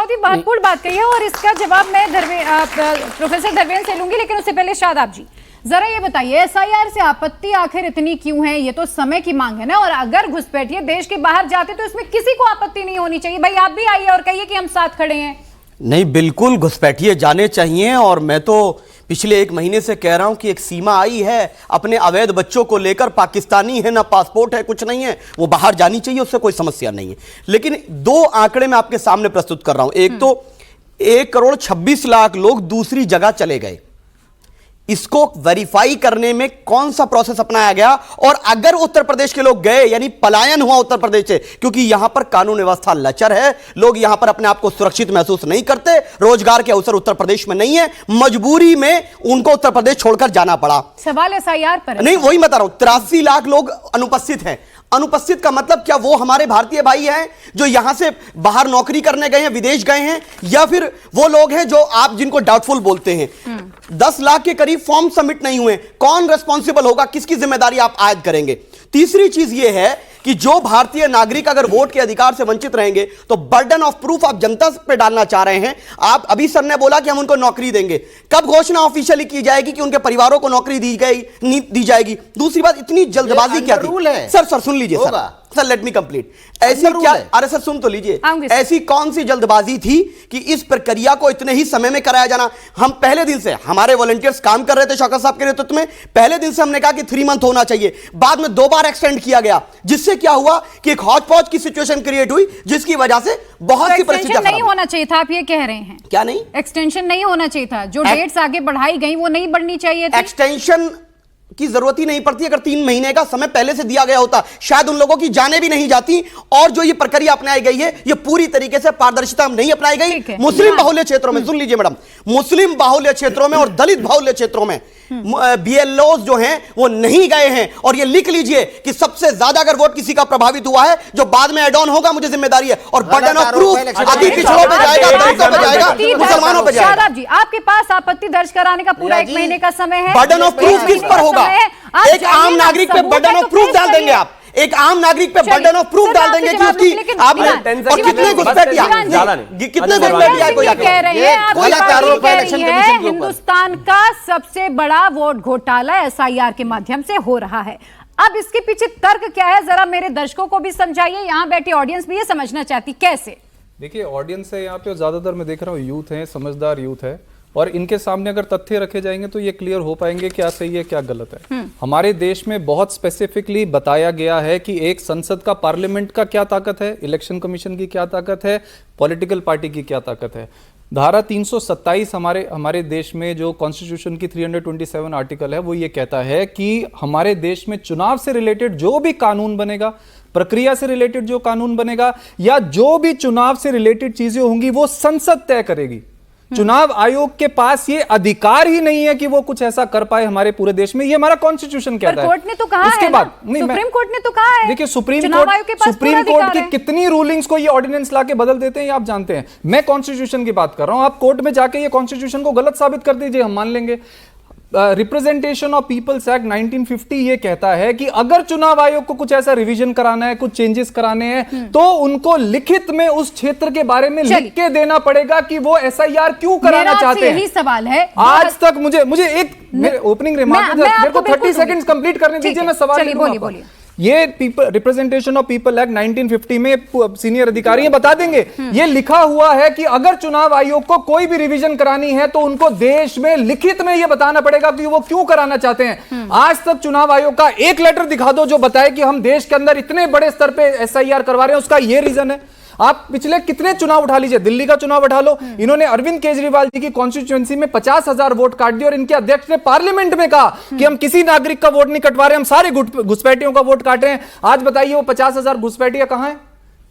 बहुत ही महत्वपूर्ण बात कही है और इसका जवाब मैं प्रोफेसर धर्मेंद्र से लूंगी, लेकिन उससे पहले शादाब जी जरा ये बताइए एसआईआर से आपत्ति आखिर इतनी क्यों है? ये तो समय की मांग है ना, और अगर घुसपैठिए देश के बाहर जाते तो इसमें किसी को आपत्ति नहीं होनी चाहिए। भाई आप भी आइए और कहिए कि हम साथ खड़े हैं। नहीं, बिल्कुल घुसपैठिए जाने चाहिए, और मैं तो पिछले 1 महीने से कह रहा हूं कि एक सीमा आई है अपने अवैध बच्चों को लेकर, पाकिस्तानी है ना पासपोर्ट है कुछ नहीं है, वो बाहर जानी चाहिए, उससे कोई समस्या नहीं है। लेकिन 2 आंकड़े मैं आपके सामने प्रस्तुत कर रहा हूं। एक तो 1,26,00,000 लोग दूसरी जगह चले गए, इसको वेरीफाई करने में कौन सा प्रोसेस अपनाया गया? और अगर उत्तर प्रदेश के लोग गए, यानी पलायन हुआ उत्तर प्रदेश से, क्योंकि यहां पर कानून व्यवस्था लचर है, लोग यहां पर अपने आप को सुरक्षित महसूस नहीं करते, रोजगार के अवसर उत्तर प्रदेश में नहीं है, मजबूरी में उनको उत्तर प्रदेश छोड़कर जाना पड़ा। सवाल एसआईआर पर नहीं, वही बता रहा हूं, 83 लाख लोग अनुपस्थित हैं। अनुपस्थित का मतलब क्या वो हमारे भारतीय भाई हैं जो यहां से बाहर नौकरी करने गए हैं, विदेश गए हैं, या फिर वो लोग हैं जो आप जिनको डाउटफुल बोलते हैं? 10 लाख के करीब फॉर्म सबमिट नहीं हुए, कौन रिस्पॉन्सिबल होगा, किसकी जिम्मेदारी आप आयद करेंगे? तीसरी चीज यह है कि जो भारतीय नागरिक अगर वोट के अधिकार से वंचित रहेंगे तो बर्डन ऑफ प्रूफ आप जनता पे डालना चाह रहे हैं। आप अभी सर ने बोला कि हम उनको नौकरी देंगे, कब घोषणा ऑफिशियली की जाएगी कि उनके परिवारों को नौकरी दी जाएगी? दूसरी बात, इतनी जल्दबाजी क्या थी? सर सुन लीजिए सर, लेट मी कंप्लीट। ऐसी क्या, अरे सर सुन तो लीजिए, ऐसी कौन सी जल्दबाजी थी कि इस प्रक्रिया को इतने ही समय में कराया जाना? हम पहले दिन से, हमारे वॉलंटियर्स काम कर रहे थे शौकत साहब के नेतृत्व में, पहले दिन से हमने कहा कि 3 मंथ होना चाहिए, बाद में 2 बार एक्सटेंड किया गया, जिससे क्या हुआ कि एक हॉच पॉच की सिचुएशन क्रिएट हुई, जिसकी वजह से बहुत सी परिस्थितियां नहीं होना चाहिए था। आप ये कह रहे हैं क्या? नहीं, एक्सटेंशन नहीं होना चाहिए था, जो डेट्स आगे बढ़ाई गई वो नहीं बढ़नी चाहिए थी। एक्सटेंशन की जरूरत ही नहीं पड़ती। अगर 3 महीने का समय पहले से दिया गया होता, शायद उन लोगों की जानें भी नहीं जाती। और जो ये प्रक्रिया अपनाई गई है, ये पूरी तरीके से पारदर्शिता नहीं अपनाई गई। मुस्लिम बाहुल्य क्षेत्रों में, सुन लीजिए मैडम, मुस्लिम बाहुल्य क्षेत्रों में और दलित बाहुल्य क्षेत्रों में बीएलओ जो हैं वो नहीं गए हैं। और ये लिख लीजिए कि सबसे ज्यादा अगर वोट किसी का प्रभावित हुआ है, जो बाद में एड ऑन होगा, मुझे जिम्मेदारी है। और बर्डन ऑफ प्रूफ अति पिछड़ों पे जाएगा, दलितों पे जाएगा, मुसलमानों पे जाएगा। शादाब जी, आपके पास आपत्ति दर्ज कराने का पूरा 1 महीने का समय है। बर्डन ऑफ प्रूफ किस पर होगा? एक आम नागरिक पे बर्डन ऑफ प्रूफ डाल देंगे आप, एक आम नागरिक पे बर्डन ऑफ प्रूफ डाल देंगे कि उसकी आपने, और कितने घुसपैठिया, कितने घुसपैठिया कोई कह रही है हिंदुस्तान का सबसे बड़ा वोट घोटाला एसआईआर के माध्यम से हो रहा है। अब इसके पीछे तर्क क्या है, जरा मेरे दर्शकों को भी समझाइए, यहाँ बैठी ऑडियंस भी ये समझना चाहती कैसे। देखिए, ऑडियंस है यहाँ पे, ज्यादातर मैं देख रहा हूँ यूथ है, समझदार यूथ है, और इनके सामने अगर तथ्य रखे जाएंगे तो ये क्लियर हो पाएंगे क्या सही है क्या गलत है। हमारे देश में बहुत स्पेसिफिकली बताया गया है कि एक संसद का, पार्लियामेंट का क्या ताकत है, इलेक्शन कमीशन की क्या ताकत है, पॉलिटिकल पार्टी की क्या ताकत है। धारा 327 हमारे देश में जो कॉन्स्टिट्यूशन की 327 आर्टिकल है, वो ये कहता है कि हमारे देश में चुनाव से रिलेटेड जो भी कानून बनेगा, प्रक्रिया से रिलेटेड जो कानून बनेगा, या जो भी चुनाव से रिलेटेड चीजें होंगी, वो संसद तय करेगी। चुनाव आयोग के पास ये अधिकार ही नहीं है कि वो कुछ ऐसा कर पाए हमारे पूरे देश में। ये हमारा कॉन्स्टिट्यूशन कहता है। कोर्ट ने तो कहा उसके है बाद सुप्रीम कोर्ट ने तो कहा है। देखिए, सुप्रीम कोर्ट की कितनी रूलिंग्स को ये ऑर्डिनेंस लाके बदल देते हैं, ये आप जानते हैं। मैं कॉन्स्टिट्यूशन की बात कर रहा हूं, आप कोर्ट में जाके ये कॉन्स्टिट्यूशन को गलत साबित कर दीजिए, हम मान लेंगे। रिप्रेजेंटेशन ऑफ पीपल्स एक्ट 1950 ये कहता है कि अगर चुनाव आयोग को कुछ ऐसा रिवीजन कराना है, कुछ चेंजेस कराने हैं, तो उनको लिखित में उस क्षेत्र के बारे में लिख के देना पड़ेगा कि वो एसआईआर क्यों कराना चाहते हैं। यही सवाल है। आज तक मुझे एक ओपनिंग रिमार्क, मेरे को 30 सेकंड्स कंप्लीट करने दीजिए, मैं सवाल बोलिए। ये रिप्रेजेंटेशन ऑफ पीपल एक्ट 1950 में सीनियर अधिकारी बता देंगे, ये लिखा हुआ है कि अगर चुनाव आयोग को कोई भी रिवीजन करानी है तो उनको देश में लिखित में ये बताना पड़ेगा कि वो क्यों कराना चाहते हैं। आज तक चुनाव आयोग का एक लेटर दिखा दो जो बताए कि हम देश के अंदर इतने बड़े स्तर पे एसआईआर करवा रहे हैं, उसका ये रीजन है। आप पिछले कितने चुनाव उठा लीजिए, दिल्ली का चुनाव उठा लो, इन्होंने अरविंद केजरीवाल जी की कॉन्स्टिट्यूएंसी में 50,000 वोट काट दिए, और इनके अध्यक्ष ने पार्लियामेंट में कहा कि हम किसी नागरिक का वोट नहीं कटवा रहे, हम सारे घुसपैठियों का वोट काट रहे हैं। आज बताइए वो 50,000 घुसपैठिया कहां है?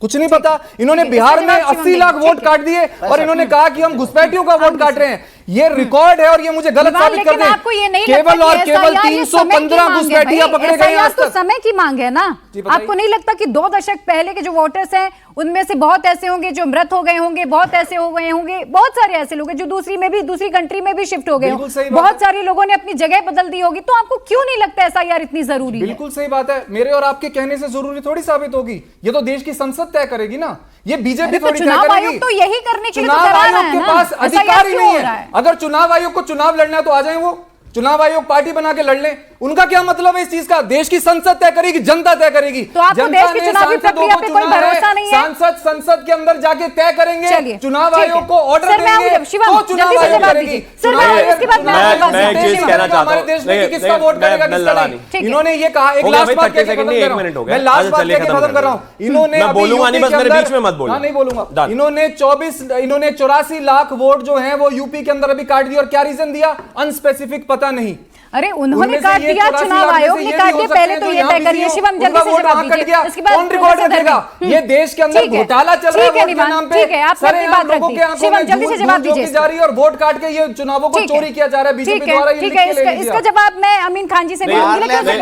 कुछ नहीं पता। इन्होंने बिहार में 80 लाख वोट काट दिए और इन्होंने कहा कि हम घुसपैठियों का वोट काट रहे हैं। ये रिकॉर्ड है और ये मुझे गलत साबित कर दें। केवल और केवल 315 घुसपैठिया पकड़े गए। तो समय की मांग है ना, आपको नहीं लगता कि 2 दशक पहले के जो वोटर्स हैं उनमें से बहुत ऐसे होंगे जो मृत हो गए होंगे, बहुत ऐसे हो गए होंगे, बहुत सारे ऐसे लोग हैं जो दूसरी कंट्री में भी शिफ्ट हो गए होंगे, बहुत सारे लोगों ने अपनी जगह बदल दी होगी। तो आपको क्यों नहीं लगता एसआईआर इतनी जरूरी है? बिल्कुल सही बात है, मेरे और आपके कहने से जरूरी थोड़ी साबित होगी, ये तो देश की संसद तय करेगी ना, ये बीजेपी थोड़ी तय चुनाव करेगी। आयोग तो यही करने के लिए तो चुनाव करा रहा आयोग है के ना, पास अधिकार SIR ही क्यों नहीं हो रहा है। अगर चुनाव आयोग को चुनाव लड़ना है तो आ जाए, वो चुनाव आयोग पार्टी बना के लड़ लें, उनका क्या मतलब है इस चीज का? देश की संसद तय करेगी, जनता तय करेगी। तो आपको देश की चुनावी प्रक्रिया पे कोई भरोसा नहीं है? सांसद संसद के अंदर जाके तय करेंगे, चुनाव आयोग को ऑर्डर देंगे तो चुनाव आयोग करेगी। मैं एक चीज कहना चाहता हूं, हमारे देश में किसका वोट करेगा, किसका नहीं? इन्होंने ये कहा, एक लास्ट बात कहकर खत्म कर रहा हूं, मैं लास्ट बात कहकर खत्म कर रहा हूं। इन्होंने बोलूंगा नहीं, बस मेरे बीच में मत बोलो। नहीं बोलूंगा। इन्होंने 84 लाख वोट जो हैं वो यूपी के अंदर अभी काट दिए, और क्या रीजन दिया? अनस्पेसिफिक, पता नहीं। अरे उन्होंने काट दिया, चुनाव आयोग ने काट दिया, पहले तो ये तय करिए। शिवम जल्दी से जवाब दीजिए, इसके बाद कौन रिकॉर्ड रखेगा? ये देश के अंदर घोटाला चल रहा है वोट के नाम पे। ठीक है, आप अपनी बात रख दी। शिवम जल्दी से जवाब दीजिए, जारी और वोट काट के ये चुनावों को चोरी किया जा रहा है बीजेपी द्वारा। ठीक है, इसका जवाब मैं अमीन खान जी से ले लूंगी, लेकिन उससे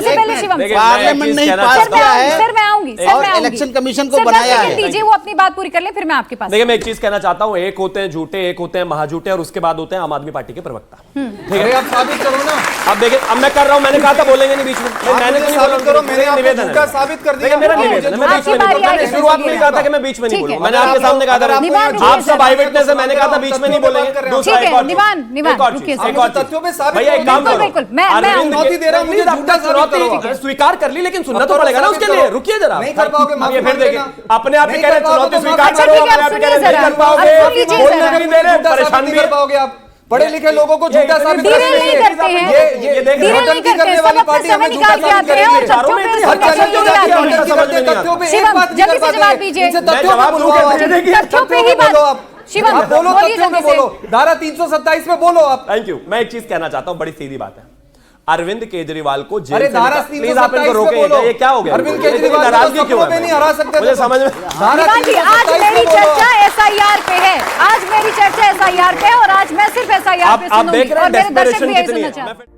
पहले शिवम पार्लियामेंट नहीं पास किया है सर, मैं आऊंगी और इलेक्शन कमीशन को बनाया है। दीजिए, वो अपनी बात पूरी कर ले, फिर मैं आपके पास। देखिए, मैं एक चीज कहना चाहता हूं, एक होते हैं झूठे, एक होते हैं महाझूठे, और उसके बाद होते हैं आम आदमी पार्टी के प्रवक्ता। ठीक है, आप साबित करो ना। अब देखिए, अब मैं कर रहा हूं, मैंने कहा था बोलेंगे नहीं बीच में, मैंने तो नहीं बोला, करो, मैंने निवेदन झूठा साबित कर दिया। मेरा निवेदन है, मैं बीच में नहीं बोलूंगा। मैंने शुरुआत में कहा था कि मैं बीच में नहीं बोलूंगा, मैंने आपके सामने कहा था, आप सब आई विटनेस है, मैंने कहा था बीच में नहीं बोलेंगे। दूसरा एक और तथ्यों पे साबित भैया, एक काम करो, बिल्कुल, मैं चुनौती दे रहा हूं, मुझे झूठा चुनौती स्वीकार कर ली, लेकिन सुनना तो पड़ेगा ना उसके लिए। रुकिए जरा, नहीं कर पाओगे, ये फिर देखिए, अपने आप ही नहीं कह रहे कर चुनौती पाओगे, स्वीकार अच्छा, करो, ठीक है, अपने आप ही कह रहे सुनिए नहीं कर जरा, पाओगे, अब सुन लीजिए बोलने जरा। भी नहीं दे रहे, परेशान भी कर पाओगे आप। पढ़े लिखे लोगों को झूठा साबित धीरे नहीं करते हैं, ये धीरे नहीं करते हैं, सब अपना समय निकाल के आते हैं और तथ्यों पे सुनने के लिए आते हैं। तथ्यों पे शिवम जल्दी से जवाब दीजिए, तथ्यों पे ही बात। शिवम बोलो, तथ्यों में बोलो, धारा 327 में बोलो आप। Thank you. मैं एक चीज कहना चाहता हूं, बड़ी सीधी बात है, अरविंद केजरीवाल को जेल अरे से धारा प्लीज आप इनको रोकें, ये क्या हो गया? अरविंद केजरीवाल नाराजगी क्यों है? नहीं हरा सकते, मुझे समझ में निवान जी, आज मेरी चर्चा एसआईआर पे है, आज मेरी चर्चा एसआईआर पे है, और आज मैं सिर्फ एसआईआर पे आप देख सुनूंगी रहे और हैं मेरे दर्शक desperation भी यही कितनी सुनना है। चाहते हैं।